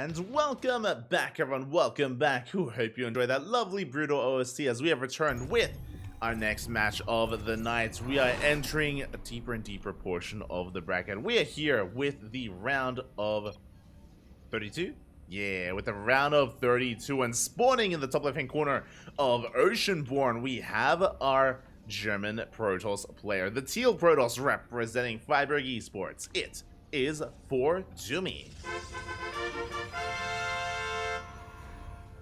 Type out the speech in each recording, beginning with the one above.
And welcome back, everyone. Welcome back. Hope you enjoyed that lovely brutal OST as we have returned with our next match of the night. We are entering a deeper and deeper portion of the bracket. We are here with the round of 32. Yeah, with the round of 32, and spawning in the top left-hand corner of Oceanborn, we have our German Protoss player, the Teal Protoss representing Freiburg Esports. It is ForJumy.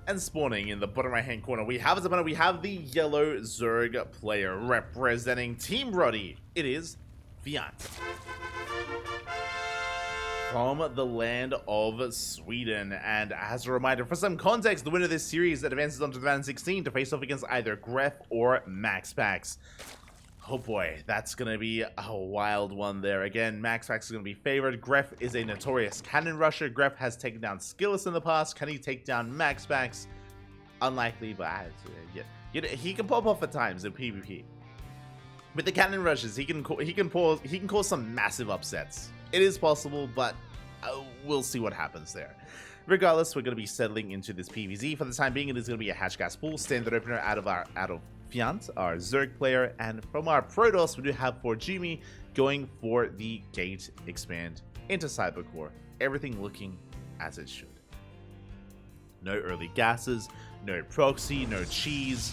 And spawning in the bottom right-hand corner, we have as opponent, we have the yellow Zerg player representing Team Roddy. It is Fjant. From the land of Sweden, and as a reminder, for some context, the winner of this series that advances onto the round 16 to face off against either Gref or MaxPax. Oh boy, that's gonna be a wild one there. Again, MaxPax is gonna be favored. Gref is a notorious cannon rusher. Gref has taken down Skillus in the past. Can he take down MaxPax? Unlikely, but he can pop off at times in PvP. With the cannon rushes, he can cause some massive upsets. It is possible, but we'll see what happens there. Regardless, we're going to be settling into this PvZ. For the time being, it is going to be a hatch gas pool standard opener out of Fjant, our Zerg player, and from our Protoss, we do have ForJumy going for the gate expand into Cybercore. Everything looking as it should. No early gases, no proxy, no cheese,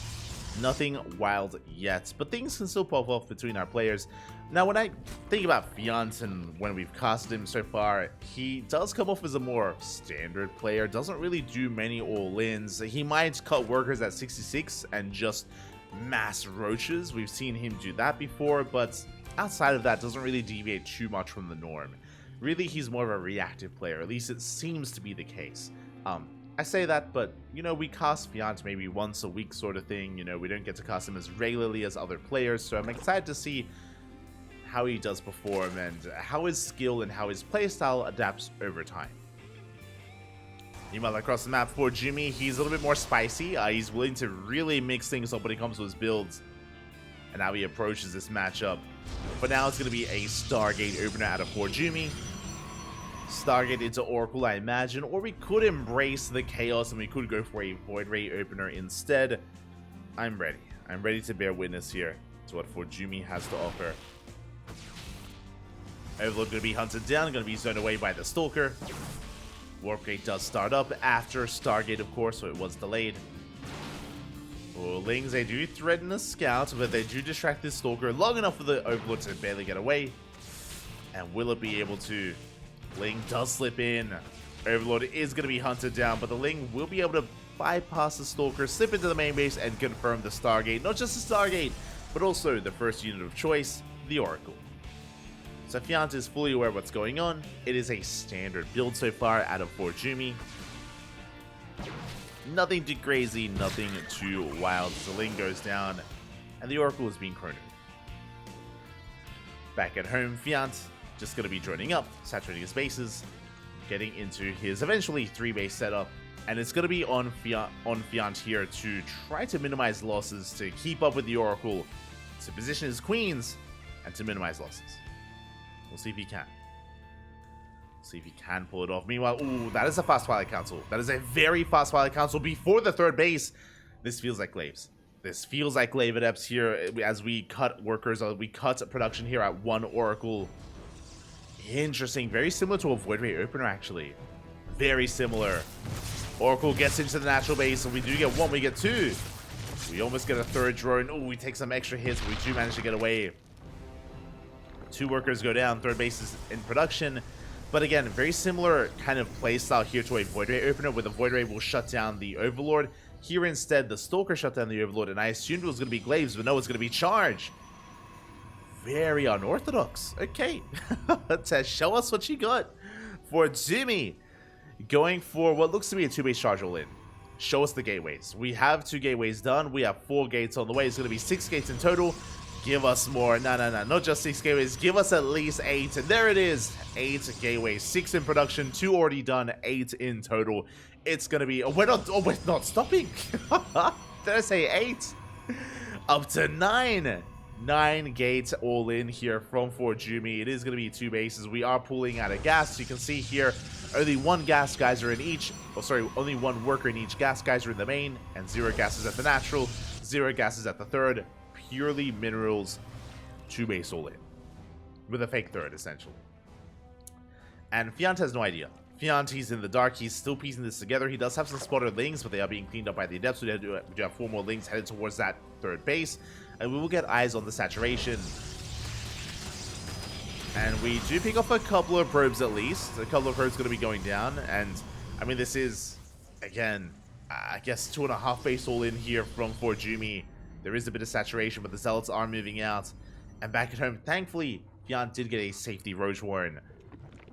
nothing wild yet, but things can still pop off between our players. Now, when I think about Fjant and when we've casted him so far, he does come off as a more standard player, doesn't really do many all-ins. He might cut workers at 66 and just mass roaches. We've seen him do that before, but outside of that, doesn't really deviate too much from the norm. Really, he's more of a reactive player, at least it seems to be the case. I say that, but, you know, we cast Fjant maybe once a week sort of thing. You know, we don't get to cast him as regularly as other players, so I'm excited to see how he does perform and how his skill and how his playstyle adapts over time. Meanwhile, across the map, ForJumy, he's a little bit more spicy. He's willing to really mix things up when it comes to his builds and how he approaches this matchup. But now it's going to be a Stargate opener out of ForJumy. Stargate into Oracle, I imagine, or we could embrace the chaos and we could go for a Void Ray opener instead. I'm ready. I'm ready to bear witness here to what ForJumy has to offer. Overlord going to be hunted down, going to be zoned away by the Stalker. Warp Gate does start up after Stargate, of course, so it was delayed. Lings, they do threaten the Scout, but they do distract this Stalker long enough for the Overlord to barely get away. And will it be able to? Ling does slip in. Overlord is going to be hunted down, but the Ling will be able to bypass the Stalker, slip into the main base, and confirm the Stargate. Not just the Stargate, but also the first unit of choice, the Oracle. So Fjant is fully aware of what's going on. It is a standard build so far out of ForJumy. Nothing too crazy, nothing too wild. The Ling goes down, and the Oracle is being chronoed. Back at home, Fjant just going to be joining up, saturating his bases, getting into his eventually 3-base setup, and it's going to be on Fjant here to try to minimize losses, to keep up with the Oracle, to position his queens, and to minimize losses. We'll see if he can. See if he can pull it off. Meanwhile, ooh, that is a fast Twilight Council. That is a very fast Twilight Council before the 3rd base. This feels like Glaves. This feels like Glaive Adepts here as we cut workers, we cut production here at 1 Oracle. Interesting. Very similar to a Void Ray opener, actually. Very similar. Oracle gets into the natural base, and we do get 1, we get 2. We almost get a 3rd drone. Oh, we take some extra hits, but we do manage to get away. 2 workers go down, 3rd base is in production. But again, very similar kind of playstyle here to a Void Ray opener, where the Void Ray will shut down the Overlord. Here instead, the Stalker shut down the Overlord, and I assumed it was going to be Glaives, but no, it's going to be Charge. Very unorthodox. Okay. Show us what you got. ForJumy going for what looks to be a 2-base charge all in. Show us the gateways. We have 2 gateways done. We have 4 gates on the way. It's going to be 6 gates in total. Give us more. No. Not just 6 gateways. Give us at least 8. And there it is. 8 gateways. 6 in production. 2 already done. 8 in total. It's going to be... Oh, we're not stopping. Did I say 8? Up to 9. 9 gates all in here from ForJumy. It is going to be 2 bases. We are pulling out of gas. You can see here, only 1 gas geyser in each. Oh, sorry, only 1 worker in each gas geyser in the main, and 0 gases at the natural, 0 gases at the third. Purely minerals, 2 base all in. With a fake third, essentially. And Fjant has no idea. Fjant, he's in the dark. He's still piecing this together. He does have some spotted lings, but they are being cleaned up by the adepts. So we do have 4 more lings headed towards that third base. And we will get eyes on the saturation. And we do pick off a couple of probes at least. A couple of probes going to be going down. And, I mean, this is, again, I guess 2.5 base all in here from ForJumy. There is a bit of saturation, but the Zealots are moving out. And back at home, thankfully, Fjant did get a safety Roach Warren.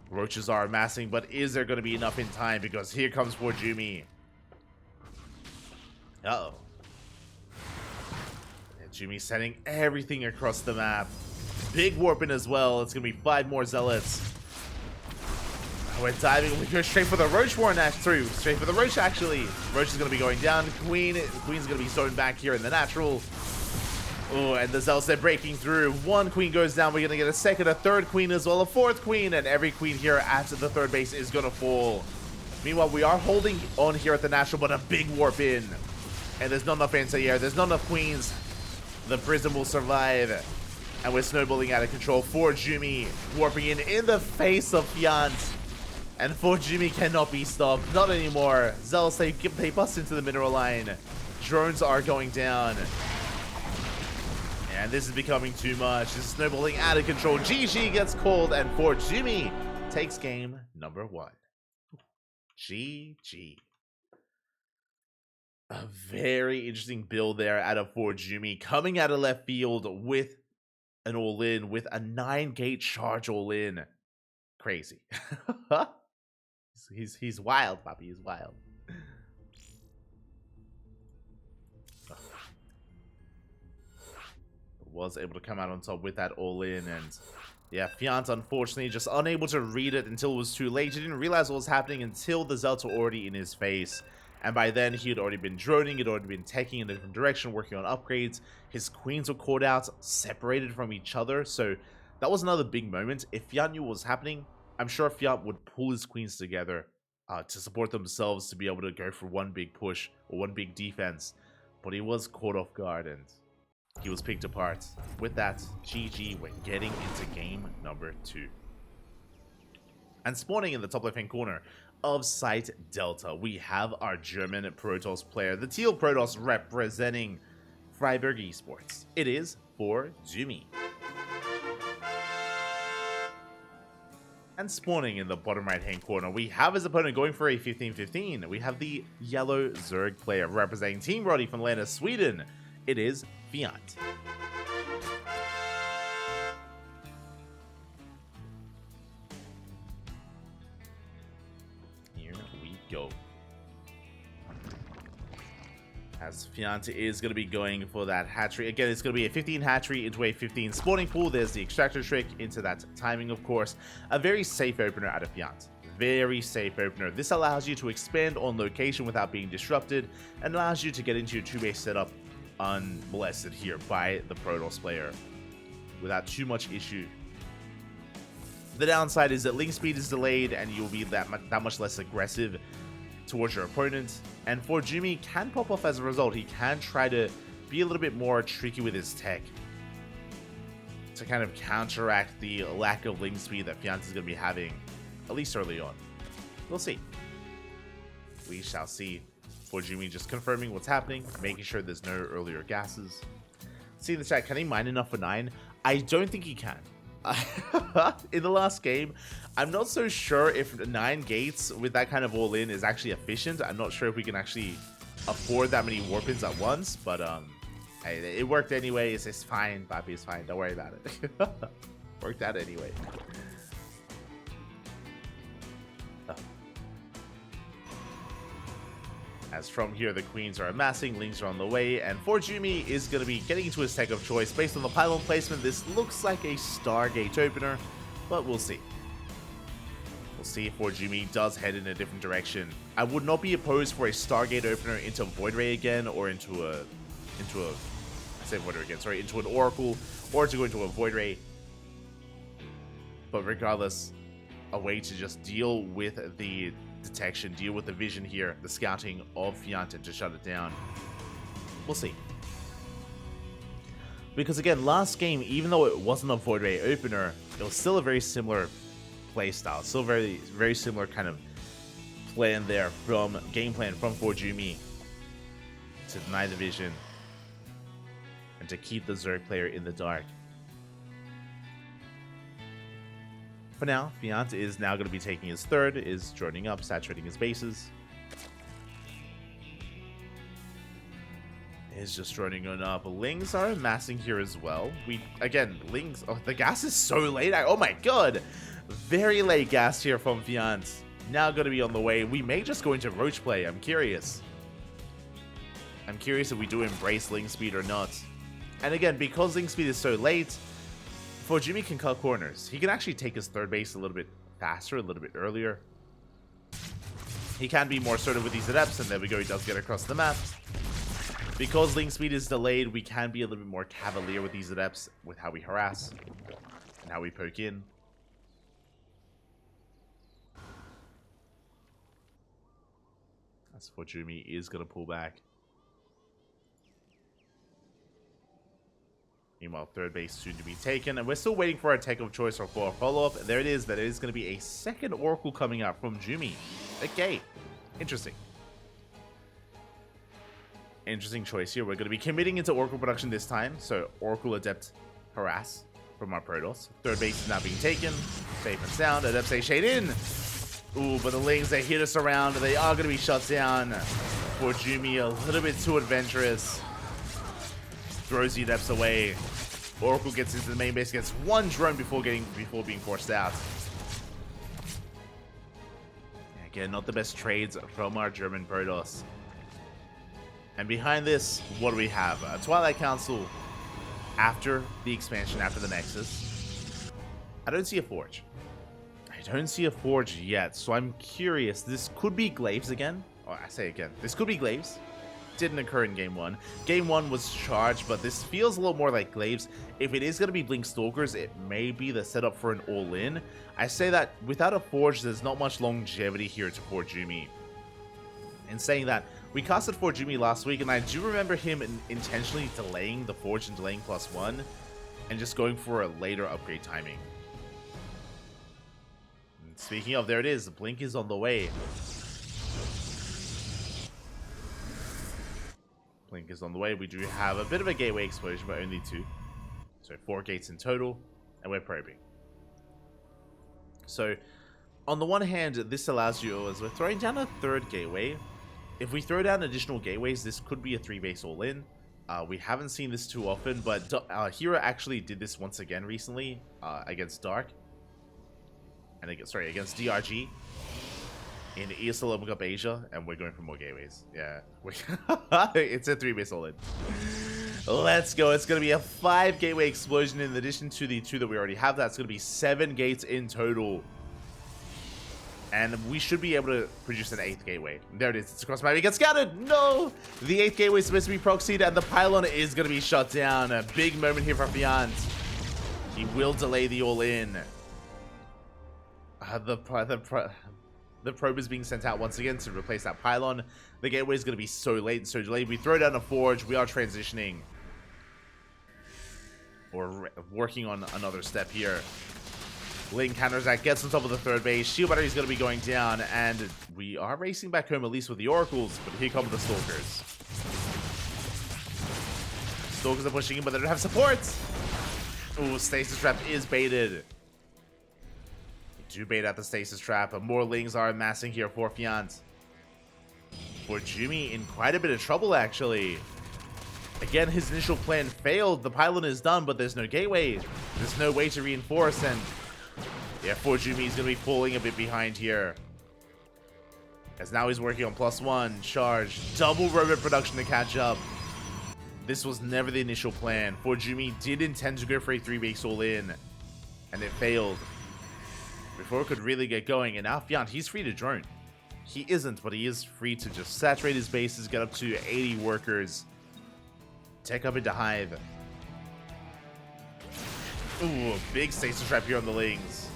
Roaches are amassing, but is there going to be enough in time? Because here comes ForJumy. Uh-oh. Jimmy setting everything across the map. Big warp in as well. It's going to be 5 more Zealots. We're diving. We go straight for the Roach Warren through. Straight for the Roach, actually. Roach is going to be going down. Queen's going to be zoned back here in the natural. Oh, and the Zealots, they're breaking through. 1 Queen goes down. We're going to get a second, a third Queen as well, a 4th Queen. And every Queen here at the third base is going to fall. Meanwhile, we are holding on here at the natural, but a big warp in. And there's not enough anti-air. There's not enough Queens. The Prism will survive. And we're snowballing out of control. ForJumy warping in the face of Fjant. And ForJumy cannot be stopped. Not anymore. Zealots, they bust into the mineral line. Drones are going down. And this is becoming too much. This is snowballing out of control. GG gets called. And ForJumy takes game number 1. GG. A very interesting build there out of ForJumy, coming out of left field with an all-in, with a 9-gate charge all-in. Crazy. he's wild, Poppy. He's wild. Was able to come out on top with that all-in, and yeah, Fjant unfortunately just unable to read it until it was too late. He didn't realize what was happening until the Zealots were already in his face. And by then, he had already been droning, he'd already been taking in a different direction, working on upgrades. His Queens were caught out, separated from each other. So that was another big moment. If Fjant knew what was happening, I'm sure Fjant would pull his Queens together to support themselves to be able to go for one big push or one big defense. But he was caught off guard and he was picked apart. With that, GG, we're getting into game number 2. And spawning in the top left-hand corner of Site Delta, we have our German Protoss player, the Teal Protoss representing Freiburg Esports. It is ForJumy. And spawning in the bottom right-hand corner, we have his opponent going for a 15-15. We have the yellow Zerg player representing Team Roddy from Lena, Sweden. It is Fjant. Go. As Fjant is going to be going for that hatchery. Again, it's going to be a 15 hatchery into a 15 spawning pool. There's the extractor trick into that timing, of course. A very safe opener out of Fjant. Very safe opener. This allows you to expand on location without being disrupted and allows you to get into your 2-base setup unmolested here by the Protoss player without too much issue. The downside is that link speed is delayed and you'll be that much less aggressive towards your opponent. And ForJumy can pop off as a result. He can try to be a little bit more tricky with his tech to kind of counteract the lack of link speed that Fjant is going to be having, at least early on. We'll see. We shall see. ForJumy just confirming what's happening, making sure there's no earlier gases. See in the chat, can he mine enough for 9? I don't think he can. In the last game, I'm not so sure if 9 gates with that kind of all-in is actually efficient. I'm not sure if we can actually afford that many warp-ins at once, but hey, it worked anyway. It's fine, Papi, it's fine. Don't worry about it. Worked out anyway. As from here, the Queens are amassing, Lings are on the way, and ForJumy is going to be getting into his tech of choice. Based on the pylon placement, this looks like a Stargate opener, but we'll see. We'll see if ForJumy does head in a different direction. I would not be opposed for a Stargate opener into Void Ray again, or into a say Void Ray again, sorry, into an Oracle, or to go into a Void Ray. But regardless, a way to just deal with the detection, deal with the vision here, the scouting of Fjant, and to shut it down. We'll see. Because again, last game, even though it wasn't a Void Ray opener, it was still a very similar playstyle, still very, very similar kind of plan there from game plan from ForJumy to deny the vision and to keep the Zerg player in the dark. For now, Fjant is now going to be taking his third, is joining up, saturating his bases. Is just running on up. Lings are amassing here as well. Again, Lings, oh, the gas is so late. Oh my god. Very late gas here from Fjant. Now going to be on the way. We may just go into Roach play. I'm curious. I'm curious if we do embrace Ling speed or not. And again, because Ling speed is so late, ForJumy can cut corners. He can actually take his third base a little bit faster, a little bit earlier. He can be more assertive with these adepts, and there we go. He does get across the map. Because Ling speed is delayed, we can be a little bit more cavalier with these adepts, with how we harass and how we poke in. As ForJumy is going to pull back. Meanwhile, third base soon to be taken, and we're still waiting for our take of choice or for a follow-up. There it is. That is going to be a second Oracle coming out from Jumy. Okay, interesting. Interesting choice here. We're going to be committing into Oracle production this time. So Oracle Adept harass from our Protoss. Third base is now being taken. Safe and sound. Adept say shade in. Ooh, but the Lings, they hit us around. They are going to be shut down. ForJumy a little bit too adventurous. Throws the Adepts away. Oracle gets into the main base, gets one drone before being forced out. Again, not the best trades from our German Protoss. And behind this, what do we have? A Twilight Council after the expansion, after the Nexus. I don't see a Forge. I don't see a Forge yet, so I'm curious. This could be Glaives again. Oh, I say again. This could be Glaives. Didn't occur in Game 1. Game 1 was charged, but this feels a little more like Glaives. If it is going to be Blink Stalkers, it may be the setup for an all-in. I say that without a Forge, there's not much longevity here to ForJumy. In saying that, we casted ForJumy last week, and I do remember him intentionally delaying the Forge and delaying +1, and just going for a later upgrade timing. And speaking of, there it is. Blink is on the way. Blink is on the way. We do have a bit of a gateway explosion, but only 2. So 4 gates in total, and we're probing. So, on the one hand, this allows you, as we're throwing down a third gateway. If we throw down additional gateways, this could be a 3-base all-in. We haven't seen this too often, but Hero actually did this once again recently against Dark. And against DRG in ESL Open Cup Asia, and we're going for more gateways. Yeah, it's a 3-base all-in. Let's go. It's going to be a 5 gateway explosion in addition to the 2 that we already have. That's going to be 7 gates in total. And we should be able to produce an 8th gateway. There it is. It's across the map. It gets scattered. No! The 8th gateway is supposed to be proxied, and the pylon is going to be shut down. A big moment here for Fjant. He will delay the all-in. The probe is being sent out once again to replace that pylon. The gateway is going to be so late and so delayed. We throw down a Forge. We are transitioning. Or working on another step here. Ling counters that, gets on top of the third base. Shield battery is going to be going down, and we are racing back home, at least with the Oracles, but here come the Stalkers. Stalkers are pushing in, but they don't have support. Ooh, Stasis Trap is baited. We do bait out the Stasis Trap, but more Lings are amassing here for Fjant. ForJumy in quite a bit of trouble, actually. Again, his initial plan failed. The pylon is done, but there's no gateway. There's no way to reinforce, and yeah, ForJumy is going to be falling a bit behind here. As now he's working on +1, charge, double robot production to catch up. This was never the initial plan. ForJumy did intend to go for a 3-base all-in, and it failed before it could really get going. And now Fjant, he's free to drone. He isn't, but he is free to just saturate his bases, get up to 80 workers, Tech up into Hive. Ooh, big stasis trap here on the Lings.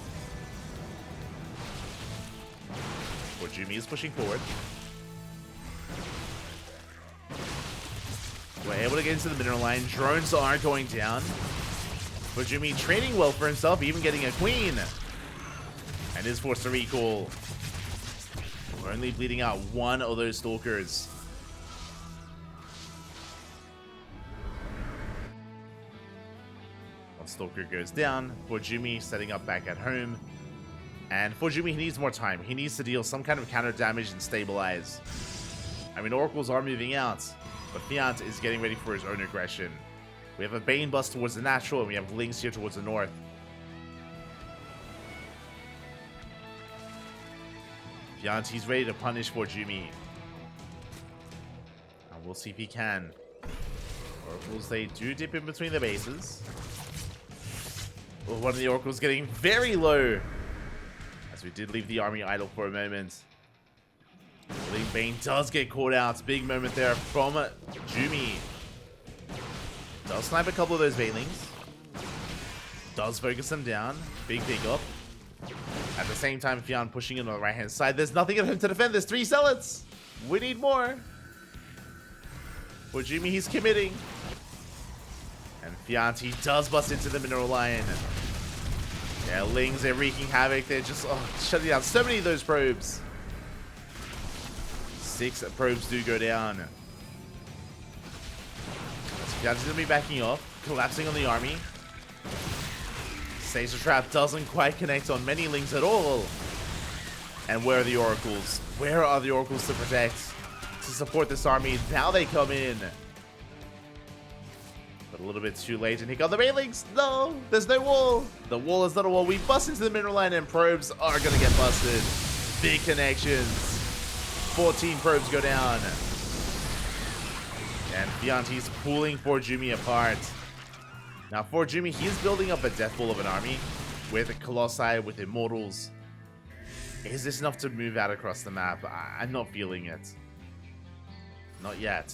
ForJumy is pushing forward. We're able to get into the mineral line. Drones are going down. ForJumy trading well for himself, even getting a queen. And is forced to recall. We're only bleeding out one of those stalkers. One stalker goes down. ForJumy setting up back at home. And ForJumy, he needs more time. He needs to deal some kind of counter damage and stabilize. I mean, oracles are moving out, but Fjant is getting ready for his own aggression. We have a Bane bust towards the natural, and we have Lings here towards the north. Fjant, he's ready to punish ForJumy. And we'll see if he can. Oracles, they do dip in between the bases. Well, one of the oracles getting very low. As we did leave the army idle for a moment. Bane does get caught out. Big moment there from Jumy. Does snipe a couple of those Banelings. Does focus them down. Big up. At the same time, Fjant pushing in on the right-hand side. There's nothing at him to defend. There's 3 zealots. We need more. ForJumy, he's committing. And Fjant, he does bust into the mineral line. Yeah, Lings, they're wreaking havoc. They're just shutting down so many of those probes. 6 probes do go down. Fjant's going to be backing off, collapsing on the army. Stasis trap doesn't quite connect on many Lings at all. And where are the oracles? Where are the oracles to protect, to support this army? Now they come in. But a little bit too late, and here come the Banelings. No, there's no wall. The wall is not a wall. We bust into the mineral line, and probes are going to get busted. Big connections. 14 probes go down. And Fjant, he's pulling ForJumy apart. Now, ForJumy, he's building up a death ball of an army with a Colossi, with Immortals. Is this enough to move out across the map? I'm not feeling it. Not yet.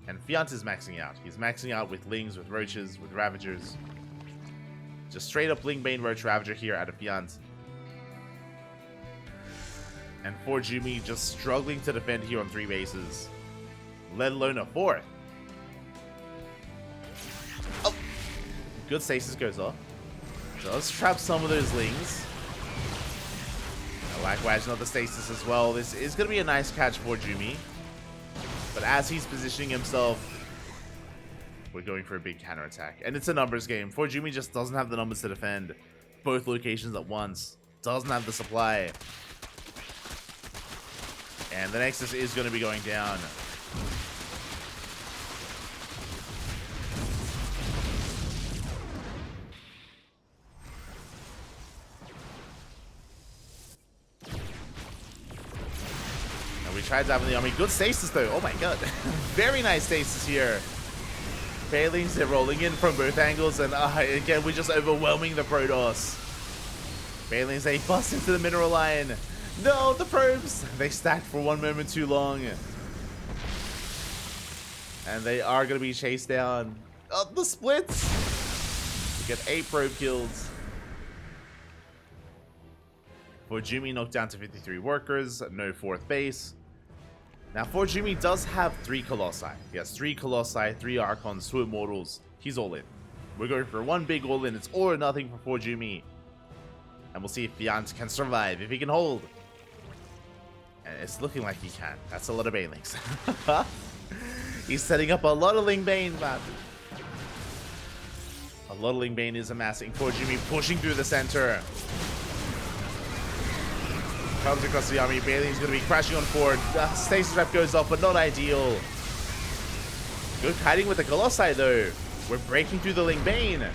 And Fjant is maxing out. He's maxing out with Lings, with Roaches, with Ravagers. Just straight up Ling, Bane, Roach, Ravager here out of Fjant. And ForJumy just struggling to defend here on 3 bases. Let alone a 4th. Oh! Good stasis goes off. Does trap some of those Lings. Likewise, another stasis as well. This is going to be a nice catch for ForJumy. But as he's positioning himself, we're going for a big counterattack. And it's a numbers game. ForJumy just doesn't have the numbers to defend both locations at once. Doesn't have the supply. And the Nexus is going to be going down. We tried diving the army. Good stasis though. Oh my god. Very nice stasis here. Banelings, they're rolling in from both angles, and again, we're just overwhelming the Protoss. Banelings, they bust into the mineral line. No, the probes! They stacked for one moment too long. And they are going to be chased down. Oh, the splits! We get 8 probe kills. ForJumy knocked down to 53 workers, no 4th base. Now, ForJumy does have 3 Colossi. He has 3 Colossi, 3 Archons, 2 Immortals. He's all in. We're going for one big all in. It's all or nothing for ForJumy. And we'll see if Fjant can survive, if he can hold. And it's looking like he can. That's a lot of Banelings. He's setting up a lot of Ling Bane, man. A lot of Ling Bane is amassing. ForJumy pushing through the center. Comes across the army. Baneling's going to be crashing on forward. Stasis trap goes off, but not ideal. Good kiting with the Colossi, though. We're breaking through the Ling Bane.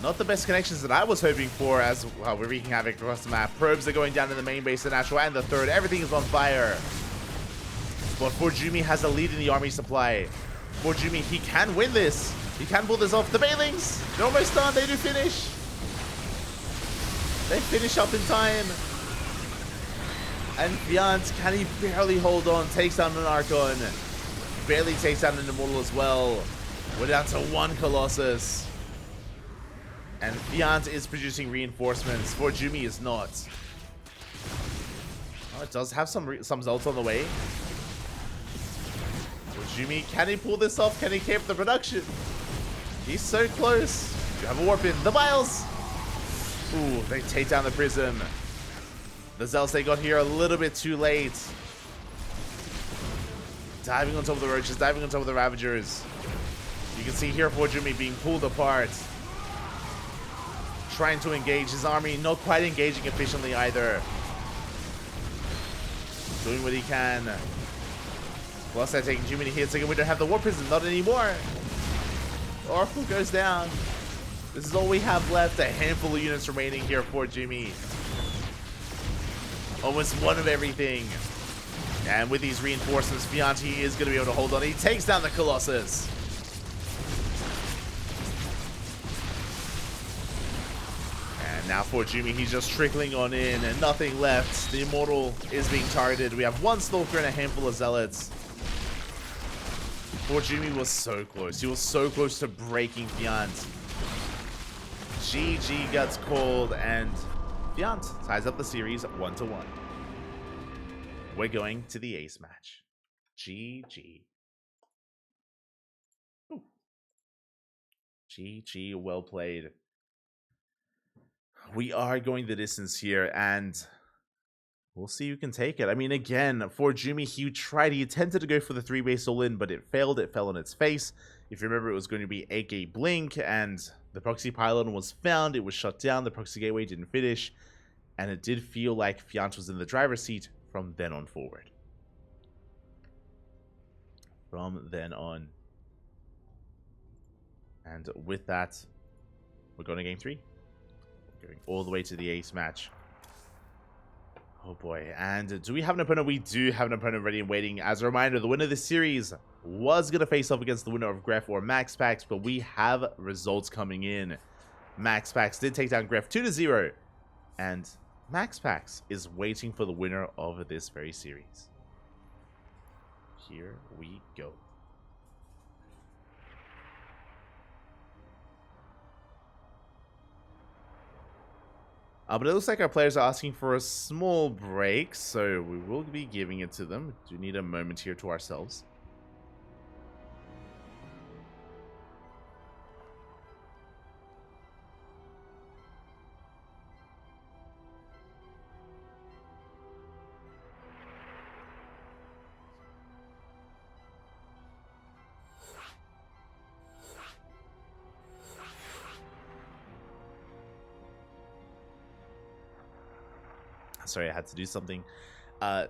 Not the best connections that I was hoping for, as well, we're wreaking havoc across the map. Probes are going down in the main base, the natural, and the 3rd. Everything is on fire. But ForJumy has a lead in the army supply. ForJumy, he can win this. He can pull this off. The Banelings, they're almost done. They do finish. They finish up in time. And Fjant, can he barely hold on? Takes down an Archon. barely takes down an Immortal as well. We're down to 1 Colossus. And Fjant is producing reinforcements. ForJumy is not. Oh, it does have some results on the way. ForJumy, can he pull this off? Can he keep the production? He's so close. You have a warp in. The Miles! Ooh, they take down the Prism. The Zealots they got here a little bit too late. Diving on top of the Roaches, diving on top of the Ravagers. You can see here ForJumy being pulled apart. Trying to engage his army, not quite engaging efficiently either. Doing what he can. Plus they're taking too many hits. Again, we don't have the War Prism, not anymore. Oracle goes down. This is all we have left. A handful of units remaining here for ForJumy. Almost one of everything. And with these reinforcements, Fjant is going to be able to hold on. He takes down the Colossus. And now ForJumy, he's just trickling on in and nothing left. The Immortal is being targeted. We have 1 Stalker and a handful of Zealots. ForJumy was so close. He was so close to breaking Fjant. GG gets called and Fjant ties up the series 1-1. We're going to the ace match. GG. Ooh. GG, well played. We are going the distance here, and we'll see who can take it. I mean, again, ForJumy, he attempted to go for the 3-base all-in, but it failed. It fell on its face. If you remember, it was going to be AK Blink, and the proxy pylon was found. It was shut down. The proxy gateway didn't finish, and it did feel like Fjant was in the driver's seat from then on forward. From then on. And with that, we're going to game 3. Going all the way to the ace match. Oh boy. And do we have an opponent? We do have an opponent ready and waiting. As a reminder, the winner of this series was going to face off against the winner of Gref or MaxPax, but we have results coming in. MaxPax did take down Gref 2-0, and MaxPax is waiting for the winner of this very series. Here we go. But it looks like our players are asking for a small break, so we will be giving it to them. We do need a moment here to ourselves. Sorry, I had to do something.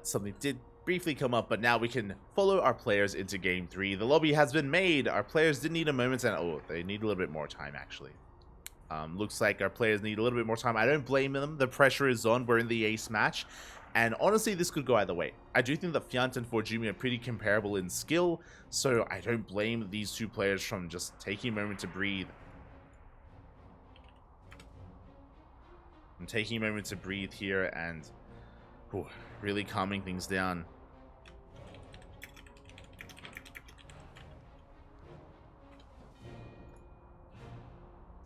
Something did briefly come up, but now we can follow our players into game 3. The lobby has been made. Our players did need a moment, and oh, they need a little bit more time, actually. Looks like our players need a little bit more time. I don't blame them. The pressure is on. We're in the ace match, and honestly, this could go either way. I do think that Fjant and ForJumy are pretty comparable in skill, so I don't blame these two players from just taking a moment to breathe. I'm taking a moment to breathe here and really calming things down.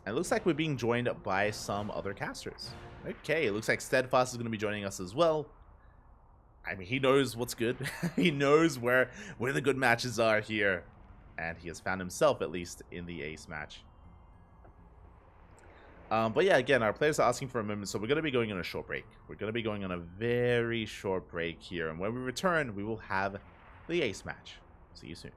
And it looks like we're being joined by some other casters. Okay, it looks like Steadfast is going to be joining us as well. I mean, he knows what's good. He knows where the good matches are here. And he has found himself, at least, in the ace match. But yeah, again, our players are asking for a moment, so we're going to be going on a short break. We're going to be going on a very short break here, and when we return, we will have the ace match. See you soon.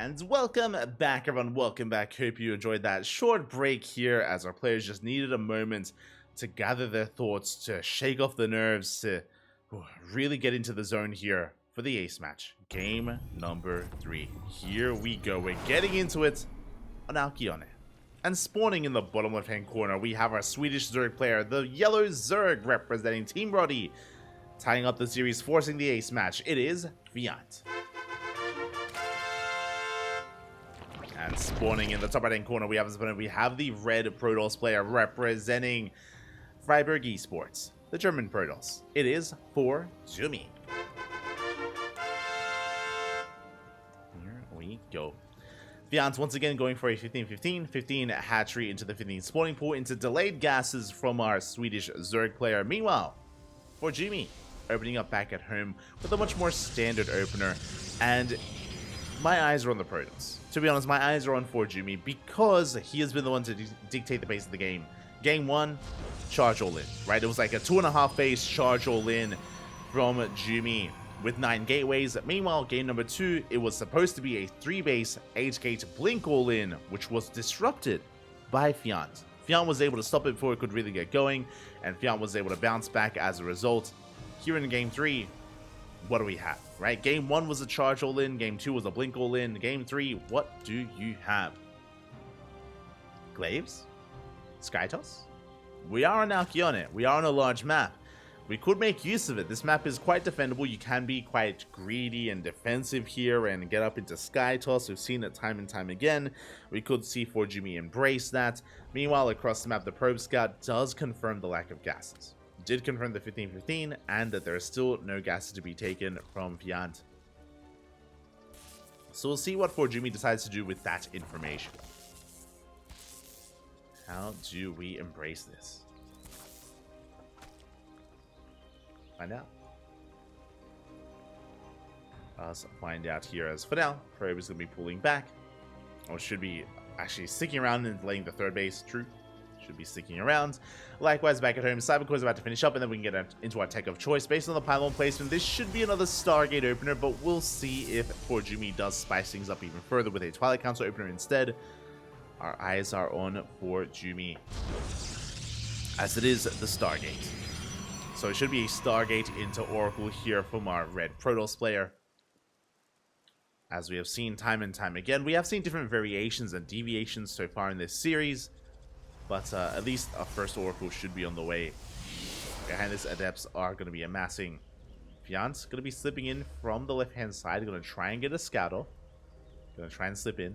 And welcome back, everyone. Welcome back. Hope you enjoyed that short break here as our players just needed a moment to gather their thoughts, to shake off the nerves, to really get into the zone here for the ace match. Game number 3. Here we go. We're getting into it on Alkione. And spawning in the bottom left-hand corner, we have our Swedish Zerg player, the yellow Zerg representing Team Roddy, tying up the series, forcing the ace match. It is Fjant. And spawning in the top right-hand corner, we have the red Protoss player representing Freiburg Esports, the German Protoss. It is ForJumy. Here we go. Fjant once again going for a 15-15, 15 hatchery into the 15 spawning pool, into delayed gases from our Swedish Zerg player. Meanwhile, ForJumy opening up back at home with a much more standard opener, and my eyes are on the Protoss. To be honest, my eyes are on ForJumy because he has been the one to dictate the pace of the game. Game 1, charge all in, right? It was like a 2.5 base charge all in from Jumy with 9 gateways. Meanwhile, game number 2, it was supposed to be a 3 base 8 gate blink all in, which was disrupted by Fjant. Fjant was able to stop it before it could really get going, and Fjant was able to bounce back as a result. Here in game 3, what do we have, right? Game 1 was a charge all in, game 2 was a blink all in, game 3, what do you have? Glaives? Skytoss? We are on Alkione, we are on a large map. We could make use of it. This map is quite defendable. You can be quite greedy and defensive here and get up into Skytoss. We've seen it time and time again. We could see ForJumy embrace that. Meanwhile, across the map, the Probe Scout does confirm the lack of gases. Did confirm the 15-15 and that there are still no gases to be taken from Fjant. So we'll see what ForJumy decides to do with that information. How do we embrace this? Find out. Let's find out here, as for now, Probe is going to be pulling back. Or should be actually sticking around and delaying the third base. True. Should be sticking around. Likewise, back at home, Cybercore is about to finish up, and then we can get into our tech of choice. Based on the pylon placement, this should be another Stargate opener, but we'll see if ForJumy does spice things up even further with a Twilight Council opener instead. Our eyes are on ForJumy, as it is the Stargate. So it should be a Stargate into Oracle here from our red Protoss player. As we have seen time and time again, we have seen different variations and deviations so far in this series. But at least our first Oracle should be on the way. Behind this, Adepts are going to be amassing. Fjant's going to be slipping in from the left-hand side. Going to try and get a Scout off. Going to try and slip in.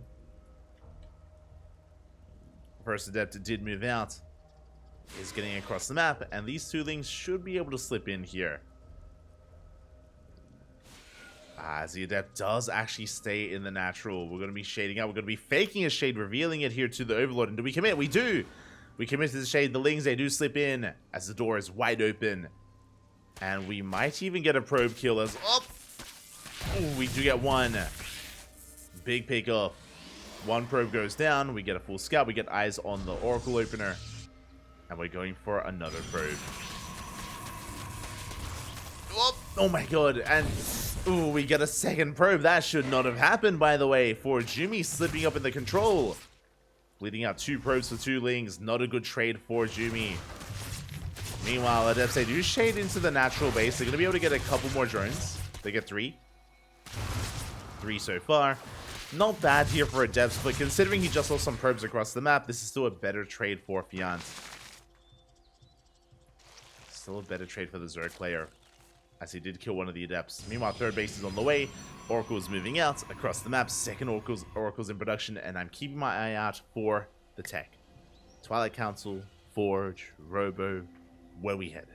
First Adept did move out. Is getting across the map. And these two Lings should be able to slip in here. As the Adept does actually stay in the natural. We're going to be shading out. We're going to be faking a shade, revealing it here to the Overlord. And do we commit? We do! We commit to the shade. The Lings, they do slip in as the door is wide open. And we might even get a probe kill as... Oh! Ooh, we do get one. Big pick off. One probe goes down. We get a full scout. We get eyes on the Oracle opener. And we're going for another probe. Oh my god. And... ooh, we get a second probe. That should not have happened, by the way. ForJumy slipping up in the control. Bleeding out 2 probes for 2 Lings. Not a good trade for ForJumy. Meanwhile, Adepts, they do shade into the natural base. They're going to be able to get a couple more drones. They get 3. 3 so far. Not bad here for Adepts, but considering he just lost some probes across the map, this is still a better trade for Fjant. Still a better trade for the Zerg player, as he did kill one of the Adepts. Meanwhile, third base is on the way. Oracle is moving out across the map. Second Oracle's in production, and I'm keeping my eye out for the tech. Twilight Council, Forge, Robo, where we headed.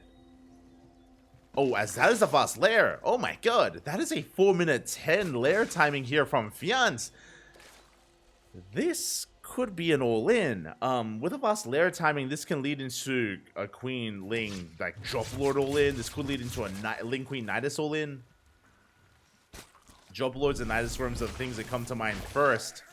Oh, as that is a fast lair. Oh my god, that is a 4-minute 10 lair timing here from Fjant. This could be an all-in. With a fast lair timing, this can lead into a Queen Ling, like Drop Lord all-in. This could lead into a Ling Queen Nidus all-in. Drop Lords and Nidus Worms are the things that come to mind first.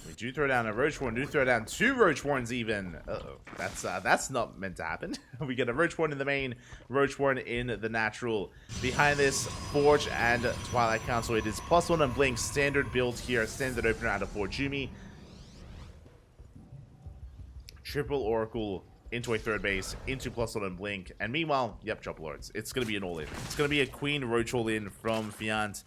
We do throw down a Roach Warren, do throw down 2 Roach Warrens even. Uh-oh, that's not meant to happen. We get a Roach Warren in the main, Roach Warren in the natural. Behind this, Forge and Twilight Council. It is +1 and Blink, standard build here, standard opener out of ForJumy. Triple Oracle into a third base, into +1 and Blink. And meanwhile, yep, Drop Lords. It's going to be an all-in. It's going to be a Queen Roach all-in from Fjant.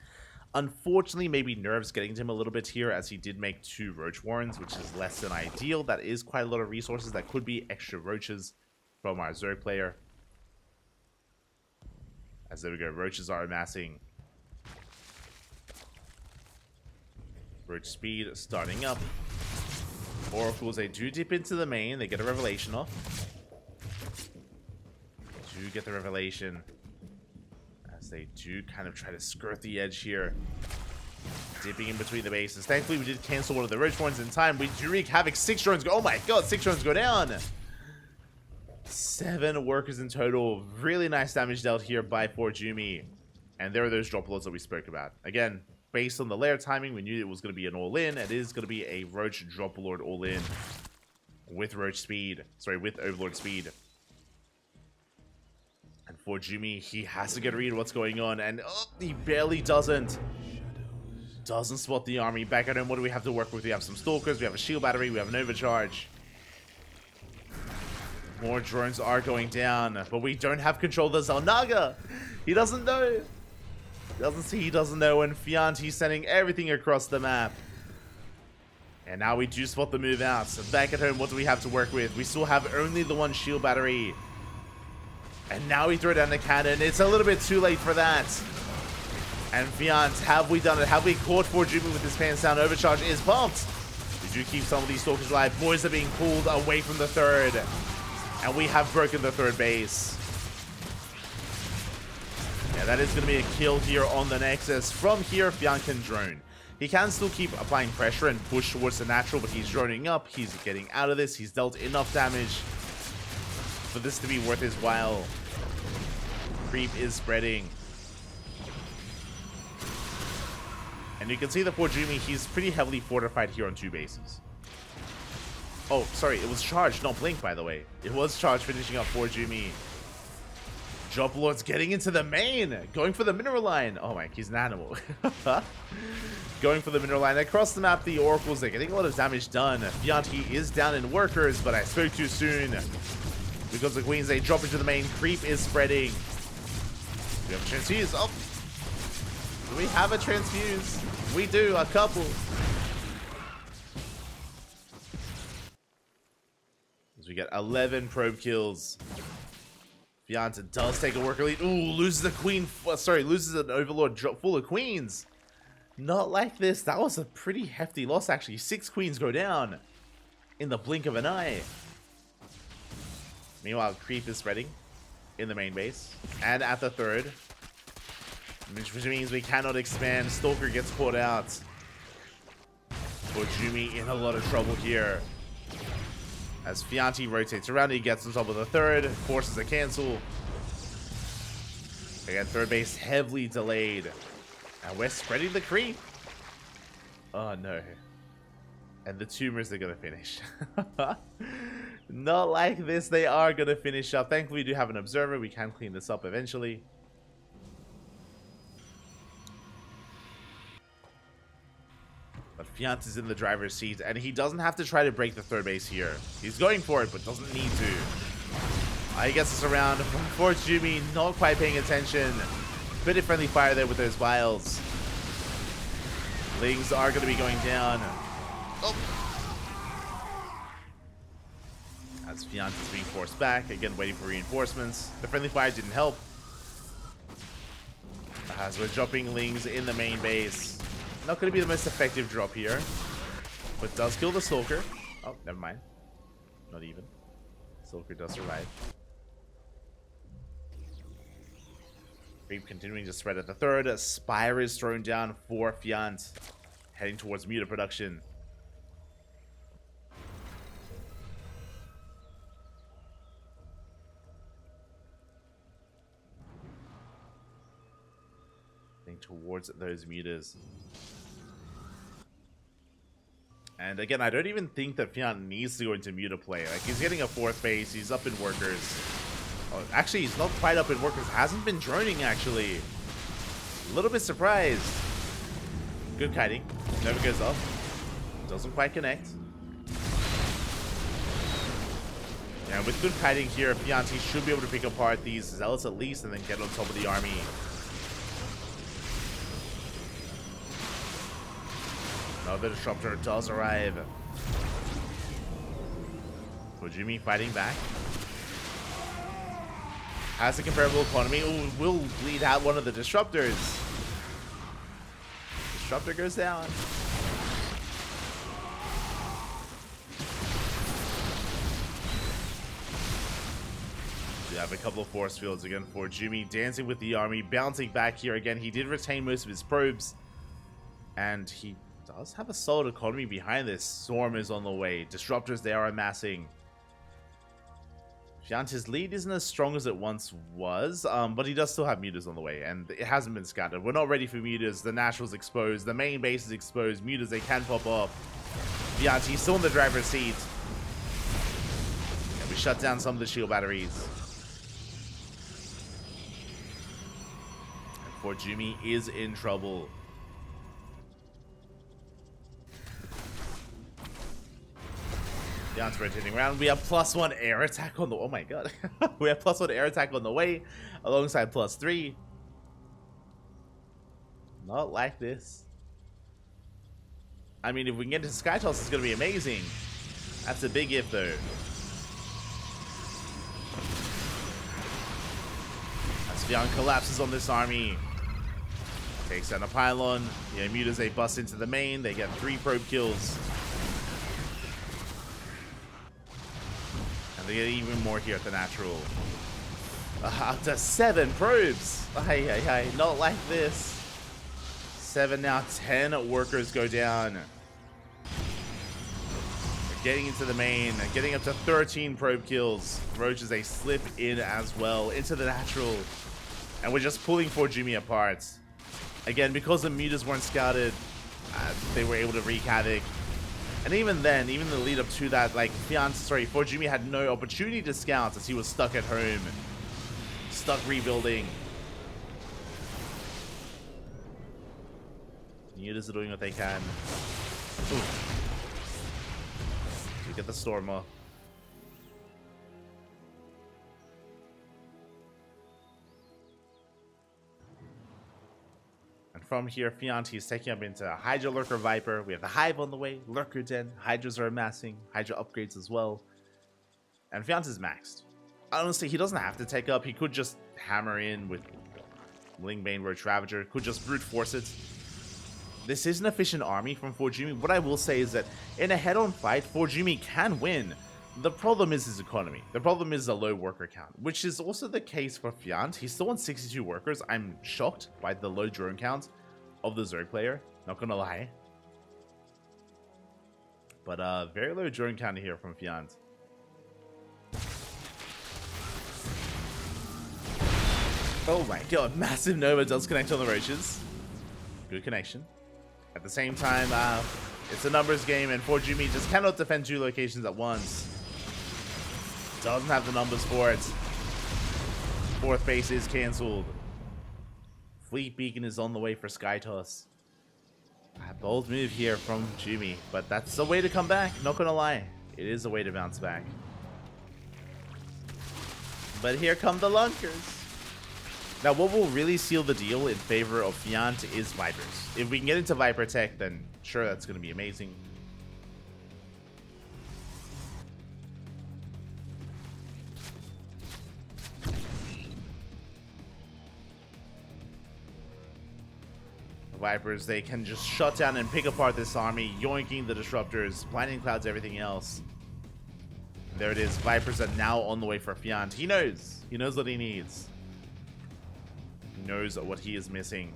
Unfortunately, maybe nerves getting to him a little bit here, as he did make 2 Roach Warrens, which is less than ideal. That is quite a lot of resources. That could be extra Roaches from our Zerg player. As there we go, Roaches are amassing. Roach speed starting up. Oracles, they do dip into the main. They get a Revelation off. They do get the Revelation. As they do kind of try to skirt the edge here. Dipping in between the bases. Thankfully, we did cancel one of the Roach ones in time. We do wreak havoc. 6 drones go. Oh my god, 6 drones go down. 7 workers in total. Really nice damage dealt here by ForJumy. And there are those drop lords that we spoke about. Again, based on the layer timing, we knew it was going to be an all-in. It is going to be a Roach drop lord all-in. With Roach speed. Sorry, with Overlord speed. And ForJumy, he has to get a read of what's going on. And oh, he barely doesn't. Doesn't spot the army. Back at home, what do we have to work with? We have some Stalkers, we have a shield battery, we have an overcharge. More drones are going down, but we don't have control of the Zalnaga. He doesn't know. Doesn't see, he doesn't know. And Fjant, he's sending everything across the map. And now we do spot the move out. So back at home, what do we have to work with? We still have only the 1 shield battery. And now we throw down the cannon. It's a little bit too late for that. And Fjant, have we done it? Have we caught ForJumy with his pants down? Overcharge is pumped. We do keep some of these Stalkers alive. Boys are being pulled away from the third. And we have broken the third base. Yeah, that is going to be a kill here on the Nexus. From here, Fjant can drone. He can still keep applying pressure and push towards the natural, but he's droning up. He's getting out of this. He's dealt enough damage for this to be worth his while. Creep is spreading. And you can see the ForJumy, he's pretty heavily fortified here on 2 bases. Oh, sorry, it was charged, not Blink, by the way. It was charged, finishing up ForJumy. Drop Lord's getting into the main, going for the mineral line. Oh my, he's an animal. Going for the mineral line. Across the map, the Oracles, they're getting a lot of damage done. Fjant, he is down in workers, but I spoke too soon. Because the Queens, they drop into the main. Creep is spreading. We have a transfuse. Oh. Do we have a transfuse? We do, a couple. As we get 11 probe kills. Fjant does take a worker lead. Ooh, loses a queen. Sorry, loses an overlord drop full of queens. Not like this. That was a pretty hefty loss, actually. 6 queens go down in the blink of an eye. Meanwhile, creep is spreading in the main base and at the third, which means we cannot expand. Stalker gets caught out. ForJumy in a lot of trouble here. As Fjant rotates around, he gets on top of the third, forces a cancel. Again, third base heavily delayed. And we're spreading the creep. Oh no. And the tumors are going to finish. Not like this, they are going to finish up. Thankfully, we do have an observer. We can clean this up eventually. But Fjant is in the driver's seat, and he doesn't have to try to break the third base here. He's going for it, but doesn't need to. He gets us around. ForJumy not quite paying attention. Bit of friendly fire there with those vials. Lings are going to be going down. Oh. As Fjant is being forced back, again waiting for reinforcements. The friendly fire didn't help. As we're dropping Lings in the main base. Not going to be the most effective drop here. But does kill the Stalker. Oh, never mind. Not even. Stalker does survive. Creep continuing to spread at the third. Spire is thrown down for Fjant. Heading towards meter production. Heading towards those meters. And again, I don't even think that Fjant needs to go into Muta play. Like, he's getting a 4th base, he's up in workers. Oh, actually, he's not quite up in workers. Hasn't been droning, actually. A little bit surprised. Good kiting. Never goes up. Doesn't quite connect. And with good kiting here, Fjant should be able to pick apart these zealots at least and then get on top of the army. Another disruptor does arrive. ForJumy fighting back. Has a comparable economy. Ooh, will bleed out one of the disruptors. Disruptor goes down. We have a couple of force fields again for ForJumy, dancing with the army, bouncing back here again. He did retain most of his probes, and he does have a solid economy behind this. Storm is on the way. Disruptors, they are amassing. Fjant's lead isn't as strong as it once was, but he does still have mutas on the way, and it hasn't been scattered. We're not ready for mutas. The Natural's exposed. The main base is exposed. Mutas, they can pop off. Fjant, he's still in the driver's seat. And we shut down some of the shield batteries. And ForJumy is in trouble. Fjant's rotating around. We have +1 air attack on the... Oh my god. We have +1 air attack on the way, alongside +3. Not like this. I mean, if we can get into Sky Toss, it's going to be amazing. That's a big if, though. As Fjant collapses on this army. Takes down a pylon. The mutas, they bust into the main. They get 3 probe kills. They get even more here at the Natural. Up to 7 probes. Hey, not like this. 7 now, 10 workers go down. They're getting into the main, getting up to 13 probe kills. Roaches, they slip in as well into the Natural. And we're just pulling ForJumy apart. Again, because the mutas weren't scouted, they were able to wreak havoc. And even then, even the lead up to that, like, ForJumy had no opportunity to scout as he was stuck at home. Stuck rebuilding. Mutas are doing what they can. Ooh. We get the Stormer. From here, Fjant is taking up into Hydra, Lurker, Viper. We have the Hive on the way, Lurker Den. Hydras are amassing, Hydra upgrades as well. And Fjant is maxed. Honestly, he doesn't have to take up. He could just hammer in with Lingbane, Roach Ravager. Could just brute force it. This is an efficient army from ForJumy. What I will say is that in a head-on fight, ForJumy can win. The problem is his economy. The problem is a low worker count, which is also the case for Fjant. He's still on 62 workers. I'm shocked by the low drone count of the Zerg player, not gonna lie. But very low drone count here from Fjant. Oh my god, massive Nova does connect on the Roaches. Good connection. At the same time, it's a numbers game, and ForJumy just cannot defend 2 locations at once. Doesn't have the numbers for it. 4th base is cancelled. Fleet Beacon is on the way for Sky Toss. A bold move here from ForJumy, but that's the way to come back, not gonna lie. It is a way to bounce back. But here come the Lunkers. Now, what will really seal the deal in favor of Fjant is Vipers. If we can get into Viper Tech, then sure, that's gonna be amazing. Vipers, they can just shut down and pick apart this army, yoinking the disruptors, blinding clouds, everything else. There it is. Vipers are now on the way for Fjant. He knows what he needs. He knows what he is missing.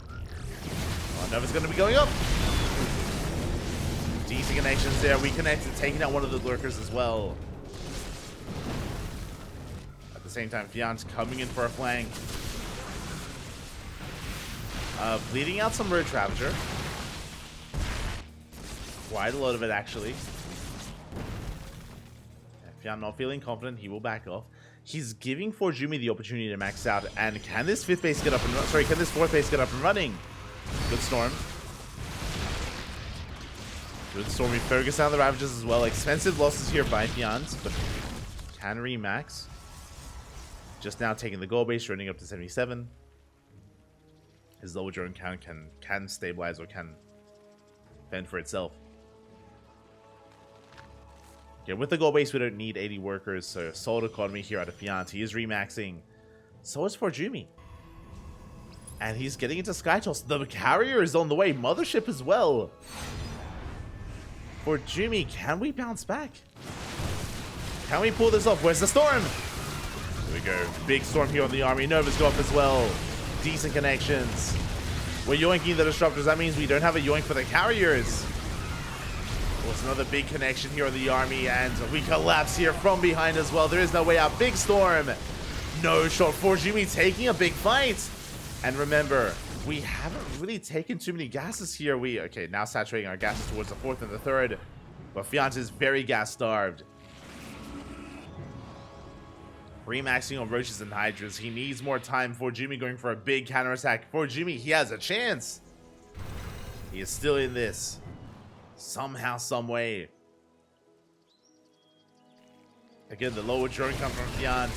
Oh, Nova's going to be going up. Decent connections there. We connected, taking out one of the lurkers as well. At the same time, Fjant coming in for a flank. Bleeding out some Roach Ravager. Quite a lot of it, actually. If I'm not feeling confident, he will back off. He's giving ForJumy the opportunity to max out. And can this fifth base get up and can this fourth base get up and running? Good Storm. Good Storm. We focus on the Ravages as well. Expensive losses here by Fjant, but can remax. Just now taking the goal base, running up to 77. His lower drone count can stabilize or can fend for itself. Okay, with the goal base, we don't need 80 workers, so solid economy here out of Fjant. He is remaxing. So is ForJumy. And he's getting into Skytoss. The carrier is on the way. Mothership as well. ForJumy, can we bounce back? Can we pull this off? Where's the Storm? Here we go. Big Storm here on the army. Nova's go up as well. Decent connections. We're yoinking the disruptors. That means we don't have a yoink for the carriers. There's another big connection here on the army, and we collapse here from behind as well. There is no way out. Big Storm. No shot. ForJumy taking a big fight. And remember, we haven't really taken too many gases here. Okay, now saturating our gases towards the fourth and the third. But Fjant is very gas starved. Remaxing on Roaches and Hydras. He needs more time. ForJumy going for a big counterattack. ForJumy, he has a chance. He is still in this. Somehow, some way. Again, the lower drone comes from Fjant.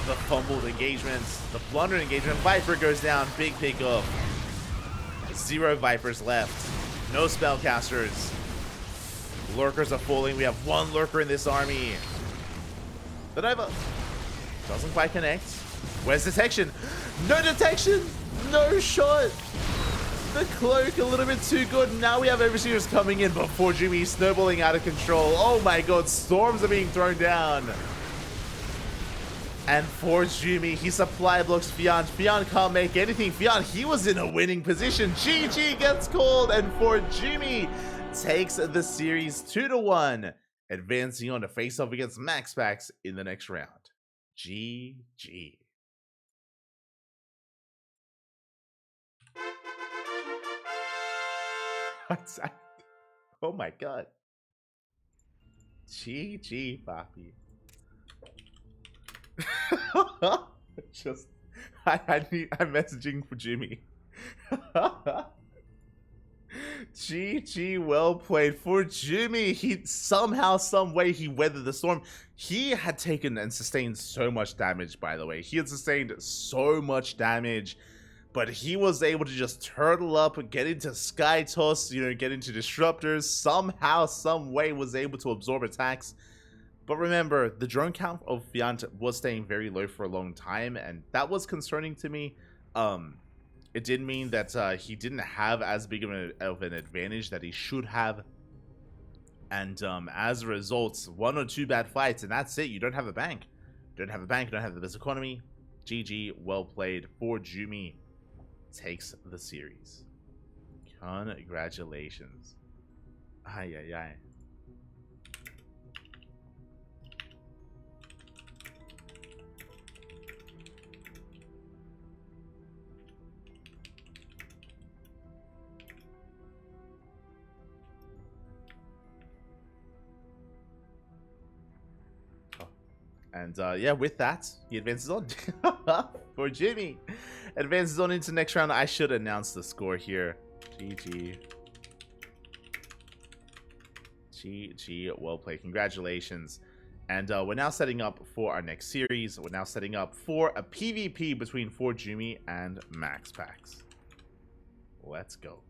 The fumbled engagements. The blundered engagement. Viper goes down. Big pickup. 0 Vipers left. No spellcasters. Lurkers are falling. We have 1 lurker in this army. The Nova doesn't quite connect. Where's detection? No detection! No shot! The cloak a little bit too good. Now we have overseers coming in, but ForJumy snowballing out of control. Oh my god, storms are being thrown down. And ForJumy, he supply blocks Fjant. Fjant can't make anything. Fjant, he was in a winning position. GG gets called, and ForJumy takes the series 2-1, advancing on to face off against MaxPax in the next round. GG. What's that? Oh my god. GG, Papi. I'm messaging ForJumy. GG, well played. ForJumy, he somehow, some way, he weathered the storm. He had taken and sustained so much damage, by the way. He had sustained so much damage, but he was able to just turtle up, get into Skytoss, you know, get into disruptors. Somehow, some way, was able to absorb attacks. But remember, the drone count of Fjant was staying very low for a long time, and that was concerning to me. It did mean that he didn't have as big of an advantage that he should have. And as a result, 1 or 2 bad fights, and that's it. You don't have a bank. Don't have a bank, don't have the best economy. GG, well played. ForJumy takes the series. Congratulations. Ay, ay, ay. And yeah, with that, he advances on. ForJumy advances on into next round. I should announce the score here. GG. GG, well played. Congratulations. And we're now setting up for our next series. We're now setting up for a PvP between ForJumy and MaxPax. Let's go.